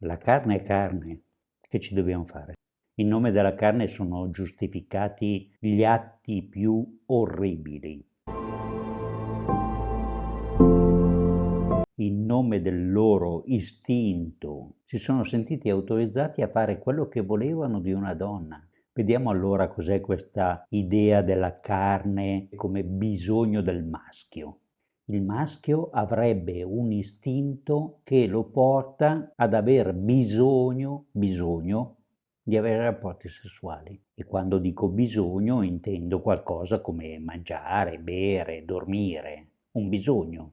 La carne è carne, che ci dobbiamo fare? In nome della carne sono giustificati gli atti più orribili. In nome del loro istinto si sono sentiti autorizzati a fare quello che volevano di una donna. Vediamo allora cos'è questa idea della carne come bisogno del maschio. Il maschio avrebbe un istinto che lo porta ad aver bisogno di avere rapporti sessuali. E quando dico bisogno intendo qualcosa come mangiare, bere, dormire, un bisogno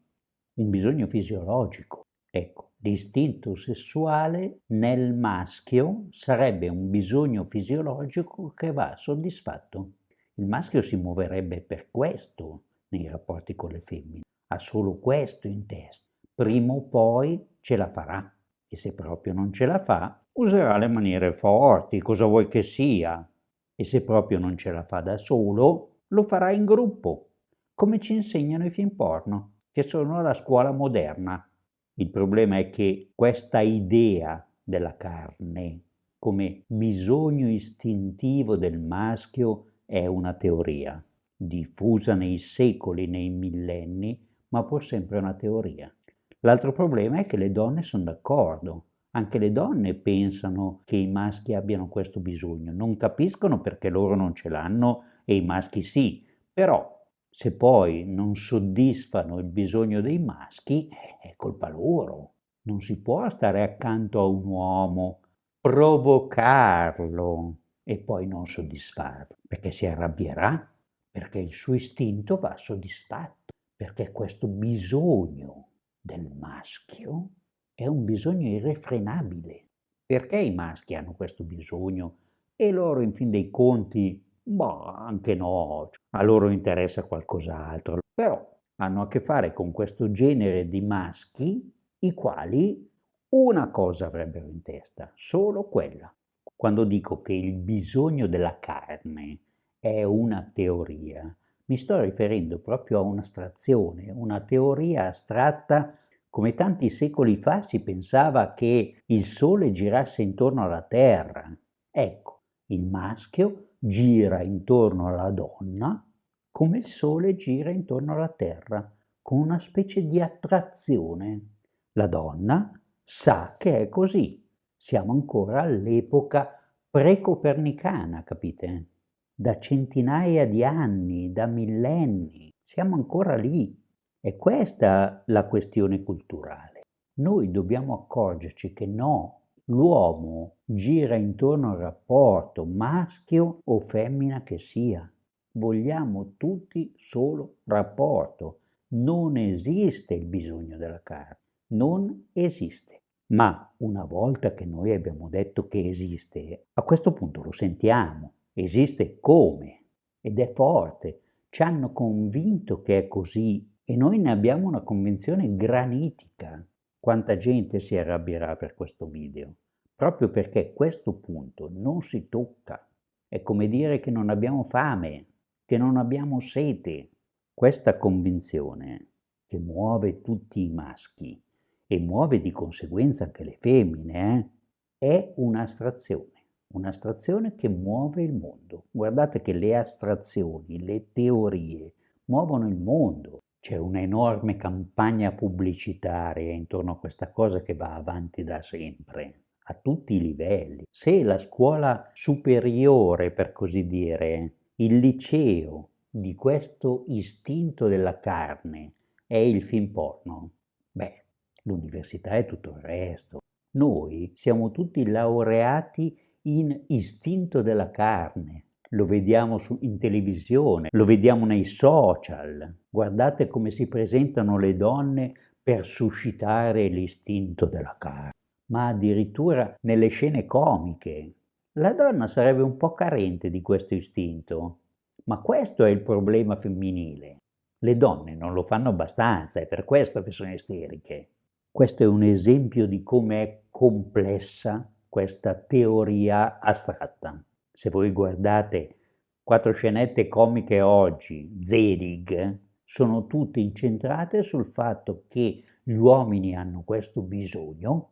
fisiologico. Ecco, l'istinto sessuale nel maschio sarebbe un bisogno fisiologico che va soddisfatto. Il maschio si muoverebbe per questo nei rapporti con le femmine, ha solo questo in testa. Prima o poi ce la farà e se proprio non ce la fa, userà le maniere forti, cosa vuoi che sia. E se proprio non ce la fa da solo, lo farà in gruppo, come ci insegnano i film porno, che sono la scuola moderna. Il problema è che questa idea della carne come bisogno istintivo del maschio è una teoria, diffusa nei secoli, nei millenni, ma pur sempre una teoria. L'altro problema è che le donne sono d'accordo. Anche le donne pensano che i maschi abbiano questo bisogno, non capiscono perché loro non ce l'hanno e i maschi sì, però se poi non soddisfano il bisogno dei maschi, è colpa loro. Non si può stare accanto a un uomo, provocarlo e poi non soddisfarlo, perché si arrabbierà, perché il suo istinto va soddisfatto, perché questo bisogno del maschio è un bisogno irrefrenabile. Perché i maschi hanno questo bisogno e loro in fin dei conti, boh, anche no, a loro interessa qualcos'altro, però hanno a che fare con questo genere di maschi i quali una cosa avrebbero in testa, solo quella. Quando dico che il bisogno della carne è una teoria, mi sto riferendo proprio a un'astrazione, una teoria astratta. Come tanti secoli fa si pensava che il Sole girasse intorno alla Terra. Ecco, il maschio gira intorno alla donna come il Sole gira intorno alla Terra, con una specie di attrazione. La donna sa che è così. Siamo ancora all'epoca pre-copernicana, capite? Da centinaia di anni, da millenni, siamo ancora lì. È questa la questione culturale. Noi dobbiamo accorgerci che no, l'uomo gira intorno al rapporto maschio o femmina che sia. Vogliamo tutti solo rapporto. Non esiste il bisogno della carne. Non esiste. Ma una volta che noi abbiamo detto che esiste, a questo punto lo sentiamo. Esiste come? Ed è forte. Ci hanno convinto che è così e noi ne abbiamo una convinzione granitica. Quanta gente si arrabbierà per questo video? Proprio perché questo punto non si tocca. È come dire che non abbiamo fame, che non abbiamo sete. Questa convinzione che muove tutti i maschi e muove di conseguenza anche le femmine, è un'astrazione che muove il mondo. Guardate che le astrazioni, le teorie muovono il mondo. C'è un'enorme campagna pubblicitaria intorno a questa cosa che va avanti da sempre, a tutti i livelli. Se la scuola superiore, per così dire, il liceo di questo istinto della carne è il film porno, beh, l'università è tutto il resto. Noi siamo tutti laureati in istinto della carne. Lo vediamo in televisione, lo vediamo nei social. Guardate come si presentano le donne per suscitare l'istinto della carne, ma addirittura nelle scene comiche. La donna sarebbe un po' carente di questo istinto, ma questo è il problema femminile. Le donne non lo fanno abbastanza, è per questo che sono isteriche. Questo è un esempio di come è complessa questa teoria astratta. Se voi guardate 4 scenette comiche oggi, Zelig, sono tutte incentrate sul fatto che gli uomini hanno questo bisogno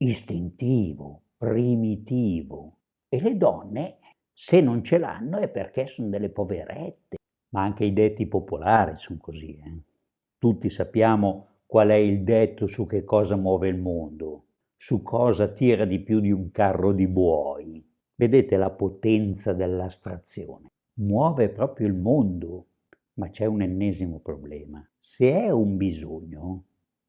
istintivo, primitivo. E le donne, se non ce l'hanno, è perché sono delle poverette. Ma anche i detti popolari sono così. Tutti sappiamo qual è il detto su che cosa muove il mondo, su cosa tira di più di un carro di buoi. Vedete la potenza dell'astrazione. Muove proprio il mondo. Ma c'è un ennesimo problema. Se è un bisogno,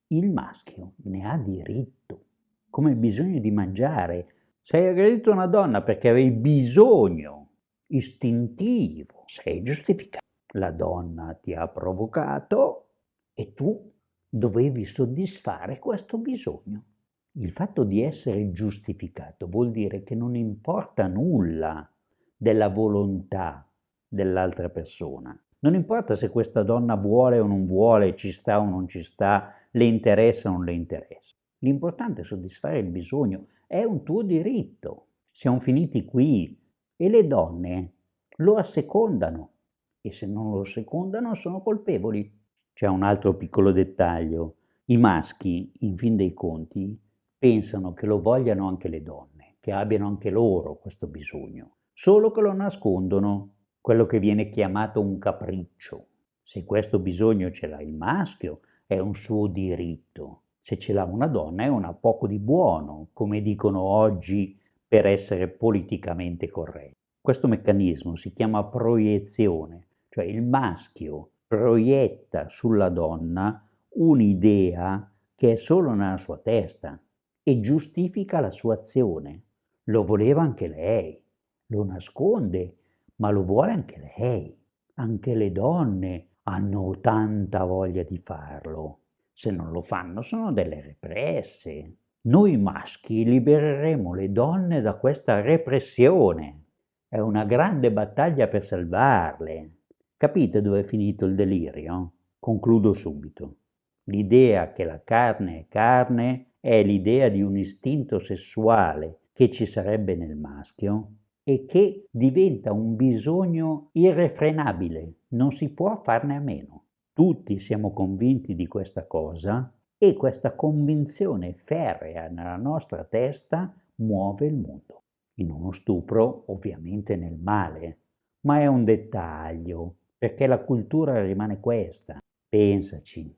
il maschio ne ha diritto, come il bisogno di mangiare. Sei aggredito a una donna perché avevi bisogno istintivo, sei giustificato. La donna ti ha provocato e tu dovevi soddisfare questo bisogno. Il fatto di essere giustificato vuol dire che non importa nulla della volontà dell'altra persona. Non importa se questa donna vuole o non vuole, ci sta o non ci sta, le interessa o non le interessa. L'importante è soddisfare il bisogno, è un tuo diritto. Siamo finiti qui e le donne lo assecondano e se non lo assecondano sono colpevoli. C'è un altro piccolo dettaglio. I maschi, in fin dei conti, pensano che lo vogliano anche le donne, che abbiano anche loro questo bisogno, solo che lo nascondono, quello che viene chiamato un capriccio. Se questo bisogno ce l'ha il maschio, è un suo diritto. Se ce l'ha una donna, è una poco di buono, come dicono oggi per essere politicamente corretti. Questo meccanismo si chiama proiezione, cioè il maschio proietta sulla donna un'idea che è solo nella sua testa e giustifica la sua azione. Lo voleva anche lei, lo nasconde, ma lo vuole anche lei. Anche le donne hanno tanta voglia di farlo. Se non lo fanno sono delle represse. Noi maschi libereremo le donne da questa repressione. È una grande battaglia per salvarle. Capite dove è finito il delirio? Concludo subito. L'idea che la carne è carne è l'idea di un istinto sessuale che ci sarebbe nel maschio e che diventa un bisogno irrefrenabile, non si può farne a meno. Tutti siamo convinti di questa cosa e questa convinzione ferrea nella nostra testa muove il mondo. In uno stupro, ovviamente nel male, ma è un dettaglio, perché la cultura rimane questa. Pensaci.